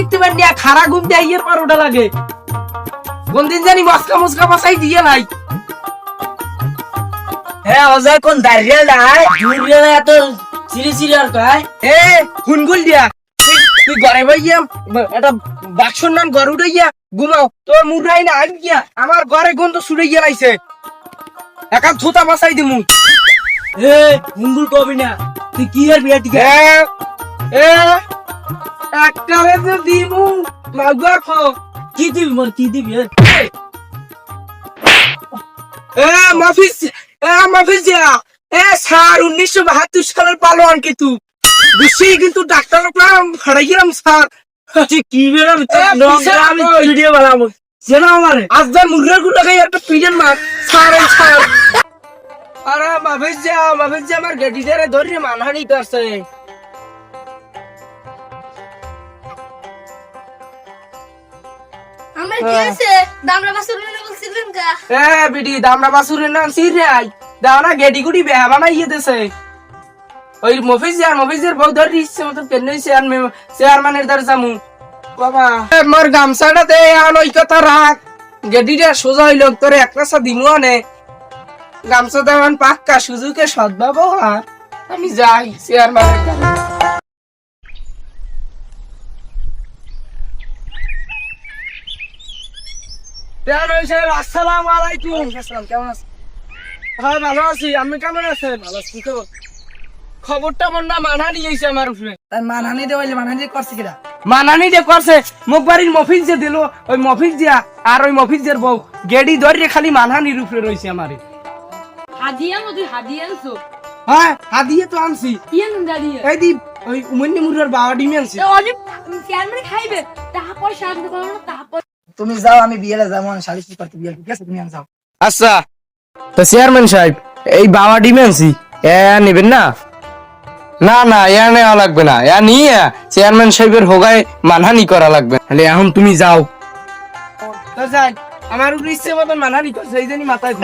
দেখতে পান না খারা ঘুম দিয়ে ইয়ের পারোটা লাগে কোন দিন জানি মস্কা মস্কা বাসাই দিয়ে নাই হ্যাঁ অজয় কোন দাঁড়িয়ে নাই জুড়িয়ে এত সিরি সিরি আর কয় এ হুনগুল দিয়া তুই ঘরে ভাইয়া একটা বাক্সর নাম ঘর উঠে গিয়া ঘুমাও তোর মুরাই না আন গিয়া আমার ঘরে গন্ধ ছুড়ে গিয়া লাইছে একা থুতা বাসাই দিমু এ মুঙ্গুল কবি না তুই কি আর বিয়া টিকা এ একটা রে দিমু মাগুয়া খো কি দিবি মোর কি দিবি মাফিস যা স্যার 1972 সালের পালোয়ান কিন্তু বুঝছি কিন্তু ডাক্তার হারাইলাম স্যার তুই কি বেরা আমি ভিডিও বানাবো জানো আমারে আজদার মুগরার গুলো গাই একটা পিজন মার স্যার স্যার আরে মাফিস যা আমার গেডিটারে ধরে মানহানি করছে আমার কি আছে দামরা বাসুর না বলছিলেন কা বিডি দামরা বাসুরের নাম সিরাই দাও না গেডি গুডি বেহা বানাইয়ে দেছে ওই মফিজের বউ ধরে ইচ্ছে মতো কেন চেয়ারম্যানের দ্বারা যামু বাবা মোর গামছাটা দে আন ওই কথা রাখ গেডিটা সোজা হইল তোরে এক কাছা দিমু আনে গামছা দেওয়ান পাক্কা সুযোগে সদ্ব্যবহার আমি যাই চেয়ারম্যানের কাছে আসসালামু আলাইকুম কেমন আছেন হ্যাঁ ভালো আছি আপনি কেমন আছেন ভালো আছি তো খবরটা মন না মানহানি হইছে আমার উপরে তার মানহানি দেওয়াইলে মানহানি করছে কিরা মানহানি যে করছে মুখবাড়ির মফিজ যে দিল ওই মফিজ দিয়া আর ওই মফিজের বউ গেডি ধরে খালি মানহানির উপরে রইছে আমারে হাদিয়া মধু হাদিয়া আনছো হ্যাঁ হাদিয়ে তো আনছি ইয়েন দাদিয়া এই দি ওই উমন্নি মুরার বাবা ডিমে আনছি অনেক চেয়ারম্যান খাইবে তারপর শান্ত করো না তারপর তুমি যাও আমি বিয়েলে যাবো আমি সালিশ করতে বিয়ে ঠিক আছে তুমি যাও আচ্ছা তো চেয়ারম্যান সাহেব এই বাবা ডিমে আনছি নেবেন না না না নেওয়া লাগবে না নিয়ে চেয়ারম্যান সাহেবের হোগায় মানহানি করা লাগবে তাহলে এখন তুমি যাও আমার উপরে ইচ্ছে মতন মানহানি করছে এই জন্য মাথায়